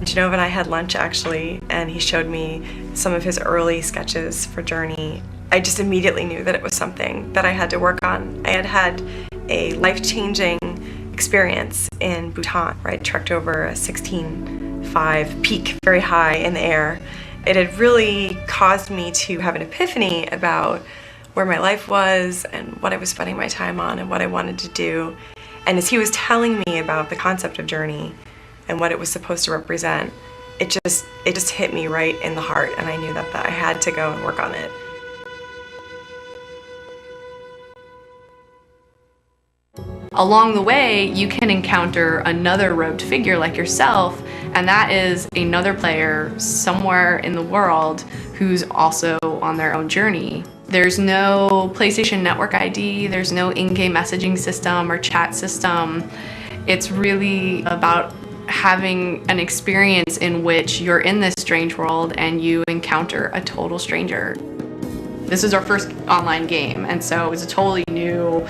Genova and I had lunch actually, and he showed me some of his early sketches for Journey. I just immediately knew that it was something that I had to work on. I had had a life-changing experience in Bhutan, where I trekked over a 16.5 peak, very high in the air. It had really caused me to have an epiphany about where my life was and what I was spending my time on and what I wanted to do. And as he was telling me about the concept of Journey and what it was supposed to represent, it just hit me right in the heart, and I knew that I had to go and work on it. Along the way, you can encounter another robed figure like yourself, and that is another player somewhere in the world who's also on their own journey. There's no PlayStation Network ID, there's no in-game messaging system or chat system. It's really about having an experience in which you're in this strange world and you encounter a total stranger. This is our first online game, and so it was a totally new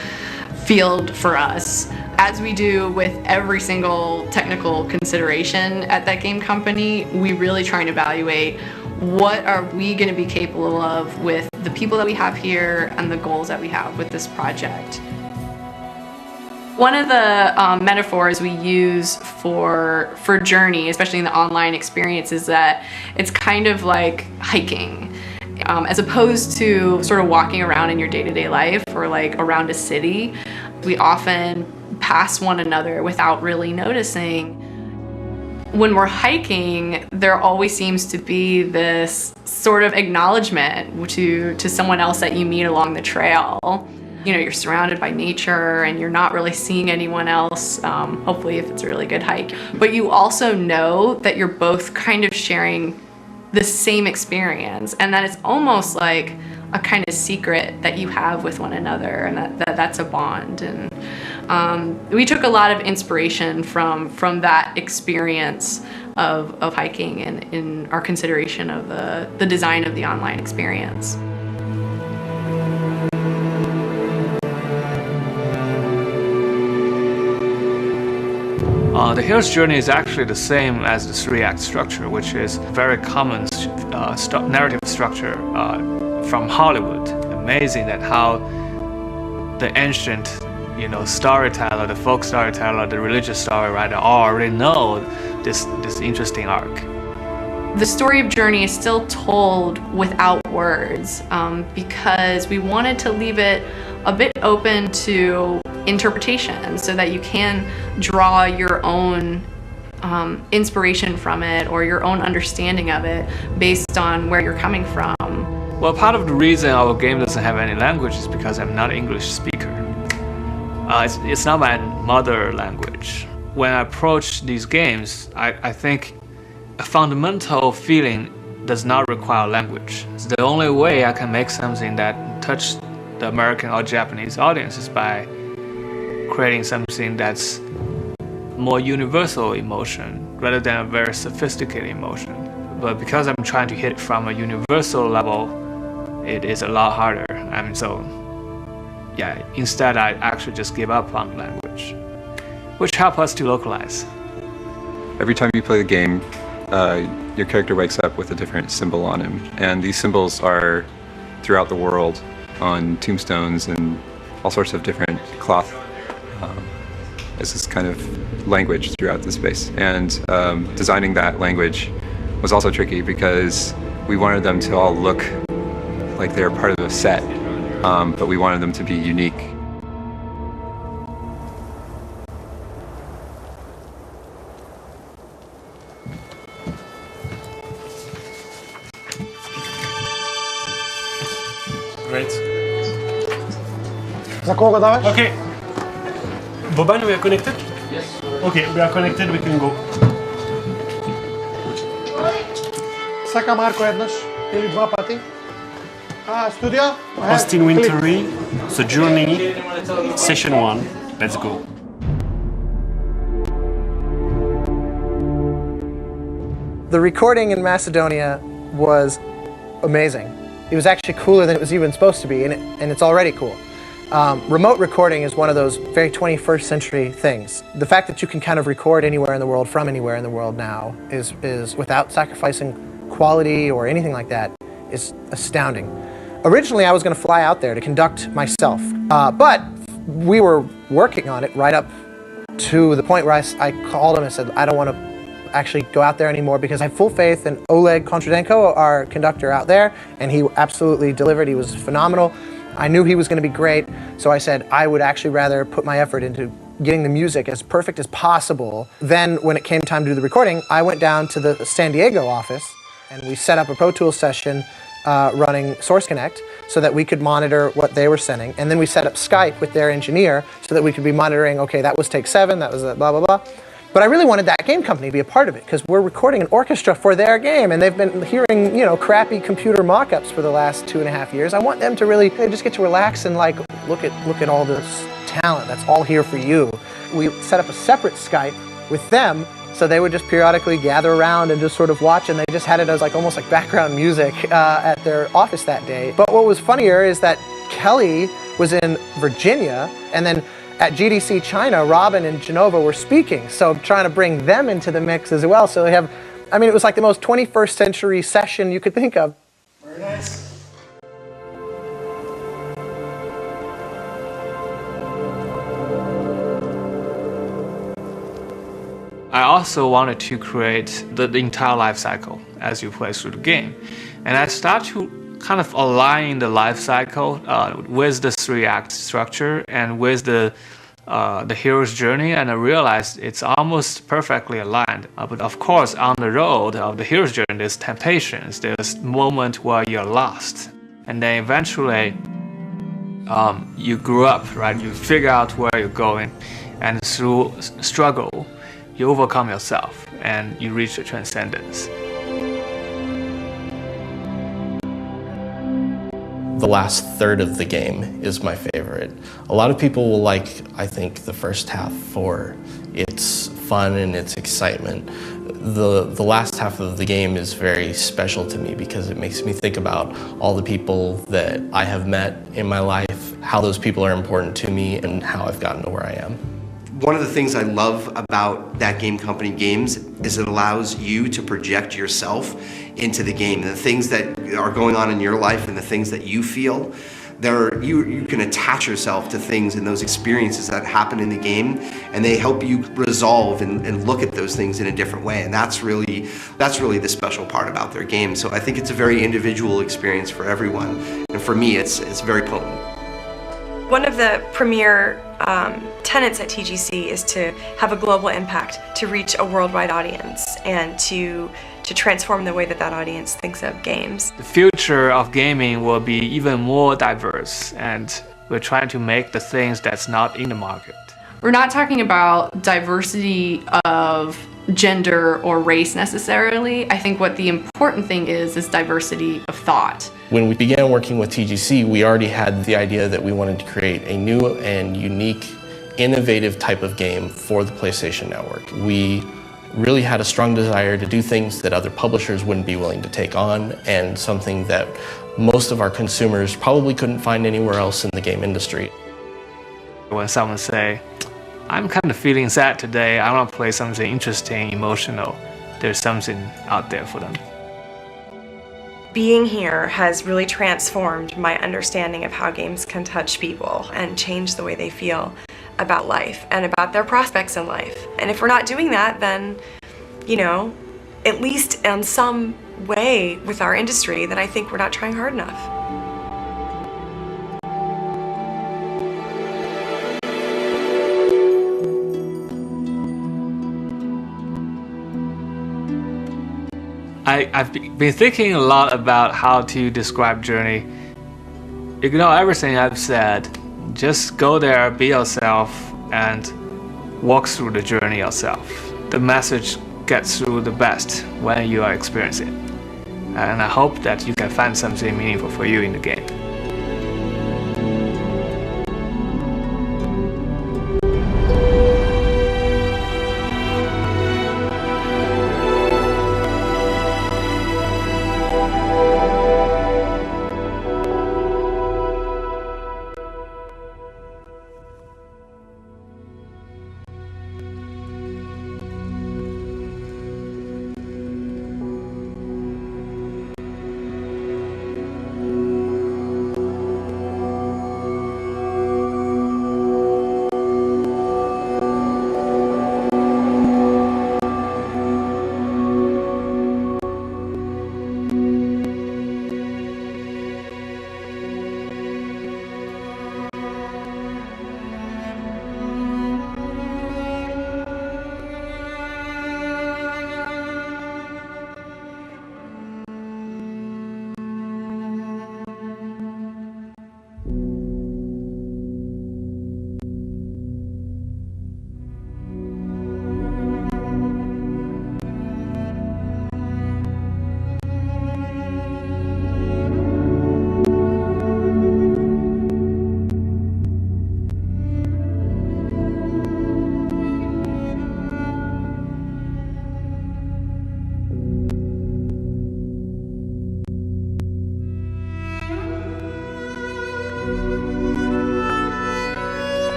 field for us. As we do with every single technical consideration at that game company, we really try and evaluate what are we going to be capable of with the people that we have here and the goals that we have with this project. One of the metaphors we use for Journey, especially in the online experience, is that it's kind of like hiking. As opposed to sort of walking around in your day-to-day life or like around a city, we often pass one another without really noticing. When we're hiking, there always seems to be this sort of acknowledgement to someone else that you meet along the trail. You know, you're surrounded by nature and you're not really seeing anyone else, hopefully if it's a really good hike. But you also know that you're both kind of sharing the same experience, and that it's almost like a kind of secret that you have with one another, and that's a bond. And we took a lot of inspiration from that experience of hiking and in our consideration of the design of the online experience. The hero's journey is actually the same as the three-act structure, which is a very common narrative structure from Hollywood. Amazing that how the ancient, storyteller, the folk storyteller, the religious story writer all already know this interesting arc. The story of Journey is still told without words because we wanted to leave it a bit open to interpretation so that you can draw your own inspiration from it or your own understanding of it based on where you're coming from. Well, part of the reason our game doesn't have any language is because I'm not an English speaker. It's not my mother language. When I approach these games, I think a fundamental feeling does not require language. It's the only way I can make something that touches the American or Japanese audience is by creating something that's more universal emotion rather than a very sophisticated emotion. But because I'm trying to hit from a universal level, it is a lot harder. Instead I actually just give up on language, which helps us to localize. Every time you play the game, your character wakes up with a different symbol on him, and these symbols are throughout the world on tombstones and all sorts of different cloth. It's this kind of language throughout the space, and designing that language was also tricky because we wanted them to all look like they're part of a set, but we wanted them to be unique. Great. За кого даваш? Okay. Boban, we are connected? Yes. Okay, we are connected, we can go. Сака Марко еднаш или два пати. Studio? Austin Wintory, The Journey, Session 1. Let's go. The recording in Macedonia was amazing. It was actually cooler than it was even supposed to be, and it's already cool. Remote recording is one of those very 21st century things. The fact that you can kind of record anywhere in the world from anywhere in the world now is without sacrificing quality or anything like that, is astounding. Originally, I was going to fly out there to conduct myself, but we were working on it right up to the point where I called him and said, I don't want to actually go out there anymore because I have full faith in Oleg Kontradenko, our conductor out there, and he absolutely delivered. He was phenomenal. I knew he was going to be great, so I said I would actually rather put my effort into getting the music as perfect as possible. Then when it came time to do the recording, I went down to the San Diego office and we set up a Pro Tools session running Source Connect so that we could monitor what they were sending. And then we set up Skype with their engineer so that we could be monitoring, okay, that was take 7, that was blah, blah, blah. But I really wanted that game company to be a part of it because we're recording an orchestra for their game and they've been hearing, you know, crappy computer mock-ups for the last 2.5 years. I want them to really just get to relax and like look at all this talent that's all here for you. We set up a separate Skype with them so they would just periodically gather around and just sort of watch, and they just had it as like almost like background music at their office that day. But what was funnier is that Kelly was in Virginia, and then at GDC China, Robin and Genova were speaking, so trying to bring them into the mix as well. So they have, I mean, it was like the most 21st century session you could think of. Very nice. I also wanted to create the entire life cycle as you play through the game. And I start to kind of align the life cycle with the 3-act structure and with the hero's journey, and I realized it's almost perfectly aligned. But of course, on the road of the hero's journey, there's temptations, there's moment where you're lost. And then eventually, you grew up, right? You figure out where you're going, and through struggle, you overcome yourself and you reach the transcendence. The last third of the game is my favorite. A lot of people will like, I think, the first half for its fun and its excitement. The last half of the game is very special to me because it makes me think about all the people that I have met in my life, how those people are important to me, and how I've gotten to where I am. One of the things I love about That Game Company games is it allows you to project yourself into the game. The things that are going on in your life and the things that you feel, you can attach yourself to things and those experiences that happen in the game, and they help you resolve and look at those things in a different way. And that's really the special part about their game. So I think it's a very individual experience for everyone. And for me, it's very potent. One of the premier tenets at TGC is to have a global impact, to reach a worldwide audience, and to transform the way that audience thinks of games. The future of gaming will be even more diverse, and we're trying to make the things that's not in the market. We're not talking about diversity of gender or race necessarily. I think what the important thing is diversity of thought. When we began working with TGC, we already had the idea that we wanted to create a new and unique, innovative type of game for the PlayStation Network. We really had a strong desire to do things that other publishers wouldn't be willing to take on, and something that most of our consumers probably couldn't find anywhere else in the game industry. When someone say, I'm kind of feeling sad today, I want to play something interesting, emotional, there's something out there for them. Being here has really transformed my understanding of how games can touch people and change the way they feel about life and about their prospects in life. And if we're not doing that, then, you know, at least in some way with our industry, then I think we're not trying hard enough. I've been thinking a lot about how to describe Journey. Ignore everything I've said. Just go there, be yourself, and walk through the journey yourself. The message gets through the best when you are experiencing it. And I hope that you can find something meaningful for you in the game.